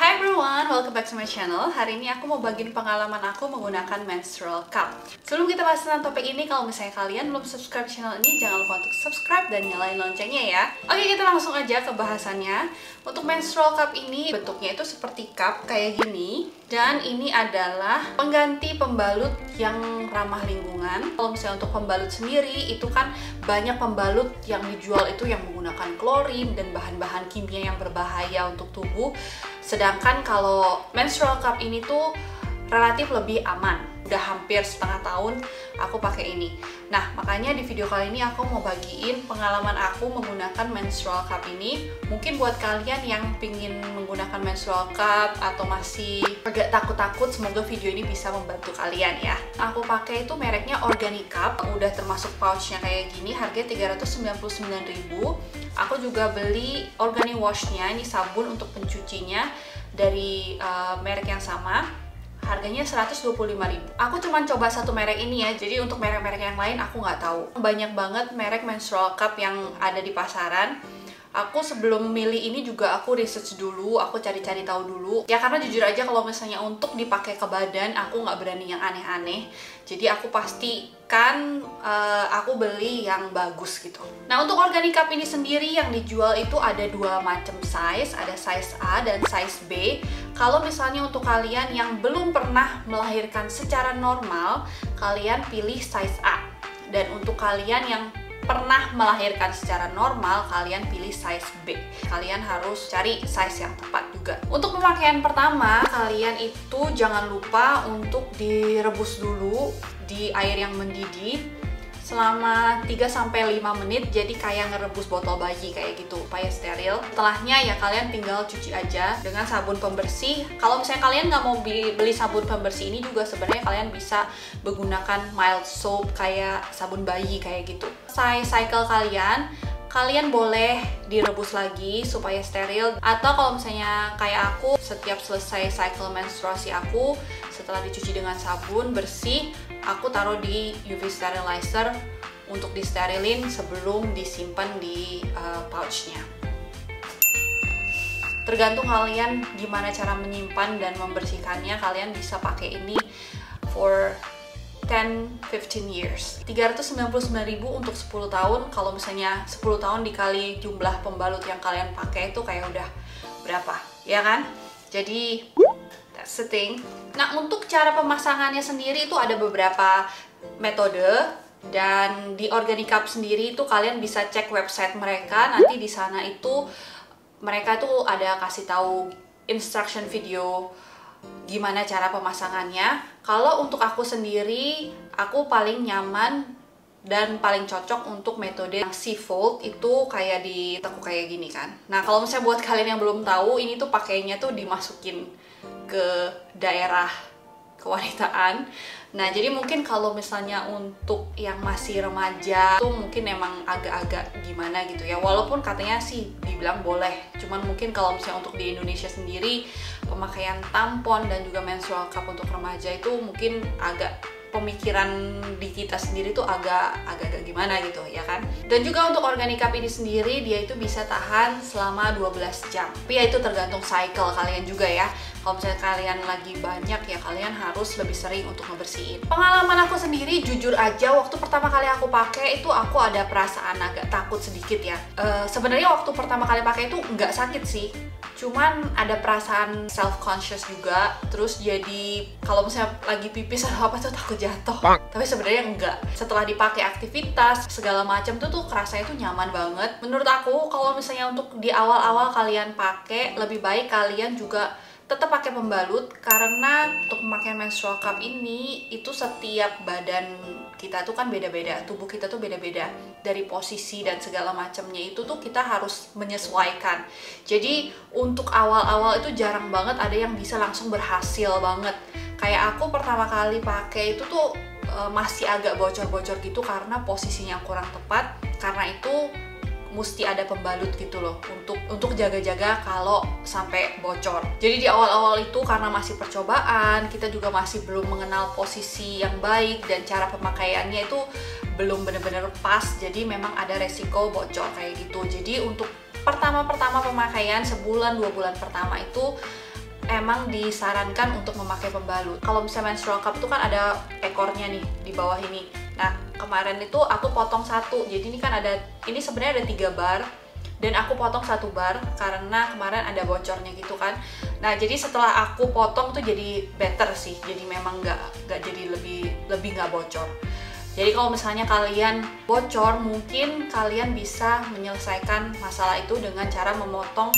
Hi everyone, welcome back to my channel. Hari ini aku mau bagiin pengalaman aku menggunakan menstrual cup. Sebelum kita bahas tentang topik ini, kalau misalnya kalian belum subscribe channel ini, jangan lupa untuk subscribe dan nyalain loncengnya ya. Oke, kita langsung aja ke bahasannya. Untuk menstrual cup ini bentuknya itu seperti cup kayak gini, dan ini adalah pengganti pembalut yang ramah lingkungan. Kalau misalnya untuk pembalut sendiri, itu kan banyak pembalut yang dijual itu yang menggunakan klorin dan bahan-bahan kimia yang berbahaya untuk tubuh. Sedangkan kalau menstrual cup ini tuh relatif lebih aman. Udah hampir setengah tahun aku pakai ini. Nah, makanya di video kali ini aku mau bagiin pengalaman aku menggunakan menstrual cup ini. Mungkin buat kalian yang pingin menggunakan menstrual cup atau masih agak takut-takut, semoga video ini bisa membantu kalian ya. Aku pakai itu mereknya Organic Cup, udah termasuk pouchnya kayak gini, harganya 399.000. Aku juga beli Organic Wash-nya, ini sabun untuk pencucinya dari merek yang sama. Harganya 125.000. Aku cuma coba satu merek ini ya, jadi untuk merek-merek yang lain aku nggak tahu. Banyak banget merek menstrual cup yang ada di pasaran. Aku sebelum milih ini juga aku research dulu, aku cari-cari tahu dulu. Ya karena jujur aja kalau misalnya untuk dipakai ke badan, aku nggak berani yang aneh-aneh. Jadi aku pastikan aku beli yang bagus gitu. Nah, untuk Organic Cup ini sendiri yang dijual itu ada dua macam size, ada size A dan size B. Kalau misalnya untuk kalian yang belum pernah melahirkan secara normal, kalian pilih size A. Dan untuk kalian yang pernah melahirkan secara normal, kalian pilih size B. Kalian harus cari size yang tepat juga. Untuk pemakaian pertama, kalian itu jangan lupa untuk direbus dulu di air yang mendidih selama 3-5 menit, jadi kayak ngerebus botol bayi kayak gitu, supaya steril. Setelahnya ya kalian tinggal cuci aja dengan sabun pembersih. Kalau misalnya kalian nggak mau beli sabun pembersih ini juga, sebenarnya kalian bisa menggunakan mild soap kayak sabun bayi kayak gitu. Selesai cycle kalian boleh direbus lagi supaya steril. Atau kalau misalnya kayak aku, setiap selesai cycle menstruasi aku, setelah dicuci dengan sabun bersih, aku taruh di UV sterilizer untuk disterilin sebelum disimpan di pouchnya. Tergantung kalian gimana cara menyimpan dan membersihkannya, kalian bisa pakai ini for 10-15 years. 399.000 untuk 10 tahun. Kalau misalnya 10 tahun dikali jumlah pembalut yang kalian pakai itu kayak udah berapa, ya kan? Jadi that's the thing. Nah, untuk cara pemasangannya sendiri itu ada beberapa metode, dan di Organic Cup sendiri itu kalian bisa cek website mereka. Nanti di sana itu mereka tuh ada kasih tahu instruction video gimana cara pemasangannya. Kalau untuk aku sendiri, aku paling nyaman dan paling cocok untuk metode yang C-fold, itu kayak ditekuk kayak gini kan. Nah, kalau misalnya buat kalian yang belum tahu, ini tuh pakainya tuh dimasukin ke daerah kewanitaan. Nah, jadi mungkin kalau misalnya untuk yang masih remaja tuh mungkin emang agak-agak gimana gitu ya. Walaupun katanya sih dibilang boleh, cuman mungkin kalau misalnya untuk di Indonesia sendiri, pemakaian tampon dan juga menstrual cup untuk remaja itu mungkin agak, pemikiran di kita sendiri tuh agak gimana gitu ya kan. Dan juga untuk Organic Cup ini sendiri, dia itu bisa tahan selama 12 jam. Tapi ya itu tergantung cycle kalian juga ya. Kalau misalnya kalian lagi banyak ya, kalian harus lebih sering untuk ngebersihin. Pengalaman aku sendiri, jujur aja waktu pertama kali aku pakai itu aku ada perasaan agak takut sedikit ya. Sebenarnya waktu pertama kali pakai itu nggak sakit sih, cuman ada perasaan self-conscious juga. Terus jadi kalau misalnya lagi pipis atau apa tuh takut jatuh. Tapi sebenarnya enggak. Setelah dipakai aktivitas segala macam tuh kerasanya tuh nyaman banget. Menurut aku kalau misalnya untuk di awal-awal kalian pakai, lebih baik kalian juga tetap pakai pembalut, karena untuk pemakaian menstrual cup ini itu setiap badan kita tuh kan beda-beda, tubuh kita tuh beda-beda, dari posisi dan segala macamnya itu tuh kita harus menyesuaikan. Jadi untuk awal-awal itu jarang banget ada yang bisa langsung berhasil banget. Kayak aku pertama kali pakai itu tuh masih agak bocor-bocor gitu karena posisinya kurang tepat. Karena itu mesti ada pembalut gitu loh untuk jaga-jaga kalau sampai bocor. Jadi di awal-awal itu karena masih percobaan, kita juga masih belum mengenal posisi yang baik dan cara pemakaiannya itu belum benar-benar pas, jadi memang ada resiko bocor kayak gitu. Jadi untuk pertama-pertama pemakaian, sebulan 2 bulan pertama itu emang disarankan untuk memakai pembalut. Kalau misalnya menstrual cup itu kan ada ekornya nih di bawah ini. Nah, kemarin itu aku potong satu. Jadi ini kan ini sebenarnya ada 3 bar. Dan aku potong 1 bar karena kemarin ada bocornya gitu kan. Nah, jadi setelah aku potong tuh jadi better sih. Jadi memang nggak jadi lebih nggak bocor. Jadi kalau misalnya kalian bocor, mungkin kalian bisa menyelesaikan masalah itu dengan cara memotong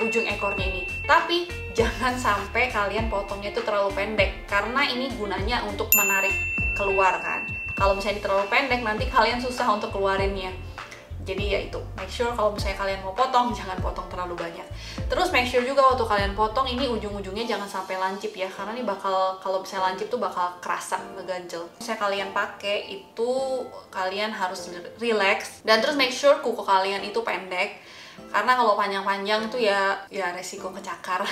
ujung ekornya ini. Tapi jangan sampai kalian potongnya itu terlalu pendek, karena ini gunanya untuk menarik keluar kan. Kalau misalnya terlalu pendek, nanti kalian susah untuk keluarinnya. Jadi ya itu, make sure kalau misalnya kalian mau potong, jangan potong terlalu banyak. Terus make sure juga waktu kalian potong, ini ujung-ujungnya jangan sampai lancip ya, karena ini kalau misalnya lancip tuh bakal kerasa, ngeganjel. Misalnya kalian pakai itu, kalian harus relax, dan terus make sure kuku kalian itu pendek. Karena kalau panjang-panjang itu ya resiko kecakar.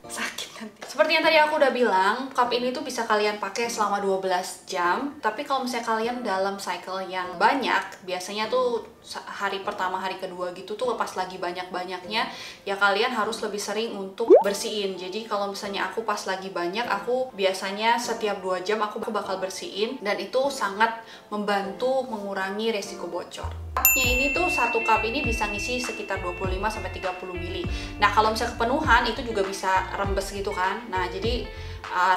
Sakit nanti. Seperti yang tadi aku udah bilang, cup ini tuh bisa kalian pakai selama 12 jam. Tapi kalau misalnya kalian dalam cycle yang banyak, biasanya tuh hari pertama, hari kedua gitu tuh pas lagi banyak-banyaknya, ya kalian harus lebih sering untuk bersihin. Jadi kalau misalnya aku pas lagi banyak, aku biasanya setiap 2 jam aku bakal bersihin, dan itu sangat membantu mengurangi resiko bocor. Cupnya ini tuh, 1 cup ini bisa ngisi sekitar 25-30 ml. Nah, kalau misalnya kepenuhan itu juga bisa rembes gitu kan. Nah, jadi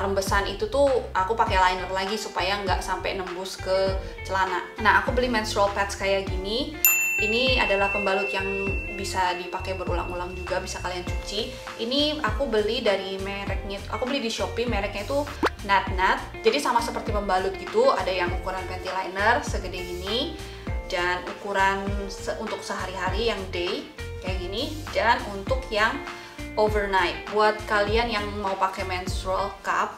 rembesan itu tuh aku pakai liner lagi supaya nggak sampai nembus ke celana. Nah, aku beli menstrual pads kayak gini. Ini adalah pembalut yang bisa dipakai berulang-ulang juga, bisa kalian cuci. Ini aku beli dari mereknya, aku beli di Shopee, mereknya itu Nat Nat. Jadi sama seperti pembalut gitu, ada yang ukuran panty liner segede gini, dan ukuran untuk sehari-hari yang day kayak gini, dan untuk yang overnight. Buat kalian yang mau pakai menstrual cup,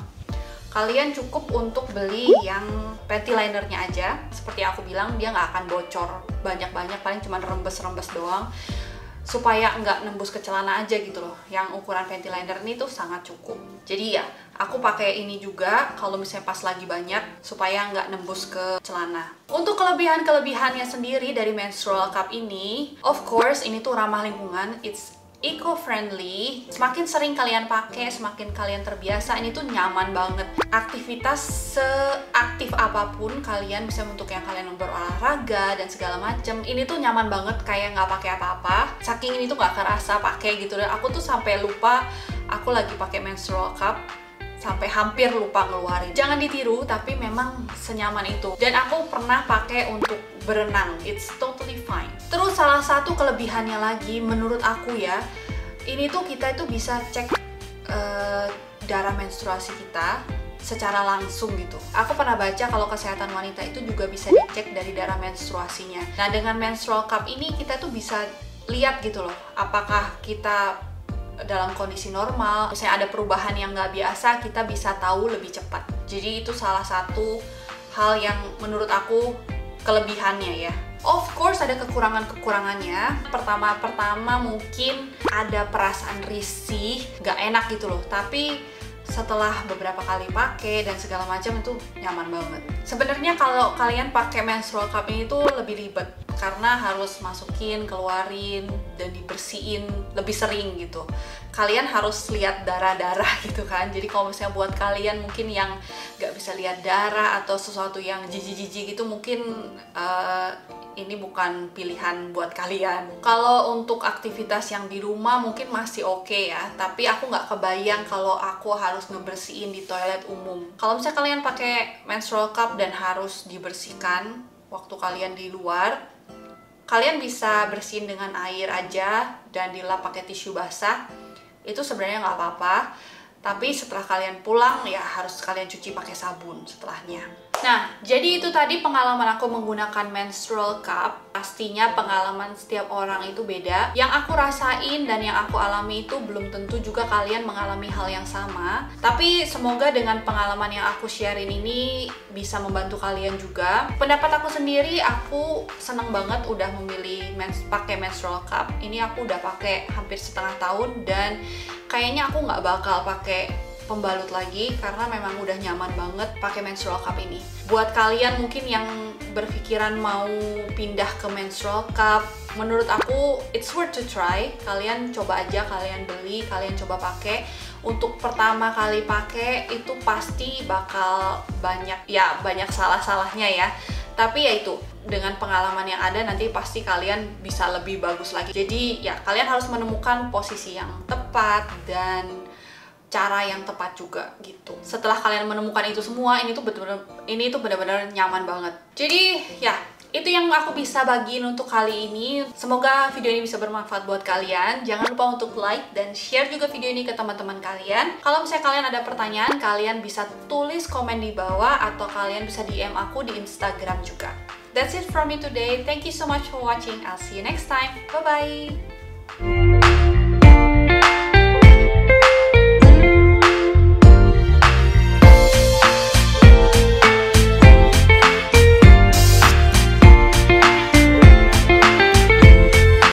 kalian cukup untuk beli yang panty linernya aja. Seperti aku bilang, dia nggak akan bocor banyak-banyak, paling cuma rembes-rembes doang, supaya nggak nembus ke celana aja gitu loh. Yang ukuran panty liner ini tuh sangat cukup. Jadi ya, aku pakai ini juga kalau misalnya pas lagi banyak, supaya nggak nembus ke celana. Untuk kelebihan-kelebihannya sendiri dari menstrual cup ini, of course ini tuh ramah lingkungan, it's eco-friendly. Semakin sering kalian pakai, semakin kalian terbiasa, ini tuh nyaman banget. Aktivitas seaktif apapun kalian, bisa untuk yang kalian berolahraga dan segala macem, ini tuh nyaman banget, kayak nggak pakai apa-apa. Saking ini tuh nggak kerasa pakai gitu, dan aku tuh sampai lupa aku lagi pakai menstrual cup, sampai hampir lupa ngeluarin. Jangan ditiru, tapi memang senyaman itu. Dan aku pernah pakai untuk berenang, it's totally fine. Terus salah satu kelebihannya lagi menurut aku ya, ini tuh kita itu bisa cek darah menstruasi kita secara langsung gitu. Aku pernah baca kalau kesehatan wanita itu juga bisa dicek dari darah menstruasinya. Nah, dengan menstrual cup ini kita tuh bisa lihat gitu loh, apakah kita dalam kondisi normal, misalnya ada perubahan yang nggak biasa, kita bisa tahu lebih cepat. Jadi itu salah satu hal yang menurut aku kelebihannya ya. Of course ada kekurangannya. Pertama mungkin ada perasaan risih, nggak enak gitu loh. Tapi setelah beberapa kali pakai dan segala macam, itu nyaman banget. Sebenarnya kalau kalian pakai menstrual cup ini tuh lebih ribet, karena harus masukin, keluarin, dan dibersihin lebih sering gitu. Kalian harus lihat darah-darah gitu kan. Jadi kalau misalnya buat kalian mungkin yang nggak bisa lihat darah atau sesuatu yang jijik-jijik gitu, mungkin ini bukan pilihan buat kalian. Kalau untuk aktivitas yang di rumah mungkin masih oke ya, tapi aku nggak kebayang kalau aku harus ngebersihin di toilet umum. Kalau misalnya kalian pakai menstrual cup dan harus dibersihkan waktu kalian di luar, kalian bisa bersihin dengan air aja dan dilap pakai tisu basah. Itu sebenarnya nggak apa-apa, tapi setelah kalian pulang ya harus kalian cuci pakai sabun setelahnya. Nah, jadi itu tadi pengalaman aku menggunakan menstrual cup. Pastinya pengalaman setiap orang itu beda. Yang aku rasain dan yang aku alami itu belum tentu juga kalian mengalami hal yang sama. Tapi semoga dengan pengalaman yang aku sharein ini bisa membantu kalian juga. Pendapat aku sendiri, aku seneng banget udah memilih pakai menstrual cup. Ini aku udah pakai hampir setengah tahun, dan kayaknya aku nggak bakal pakai pembalut lagi karena memang udah nyaman banget pakai menstrual cup ini. Buat kalian mungkin yang berpikiran mau pindah ke menstrual cup, menurut aku it's worth to try. Kalian coba aja, kalian beli, kalian coba pakai. untuk pertama kali pakai itu pasti bakal banyak salah-salahnya ya. Tapi ya itu, dengan pengalaman yang ada nanti pasti kalian bisa lebih bagus lagi. Jadi ya kalian harus menemukan posisi yang tepat dan cara yang tepat juga gitu. Setelah kalian menemukan itu semua, ini tuh benar-benar nyaman banget. Jadi ya itu yang aku bisa bagiin untuk kali ini. Semoga video ini bisa bermanfaat buat kalian. Jangan lupa untuk like dan share juga video ini ke teman-teman kalian. Kalau misalnya kalian ada pertanyaan, kalian bisa tulis komen di bawah atau kalian bisa DM aku di Instagram juga. That's it from me today. Thank you so much for watching. I'll see you next time. Bye-bye.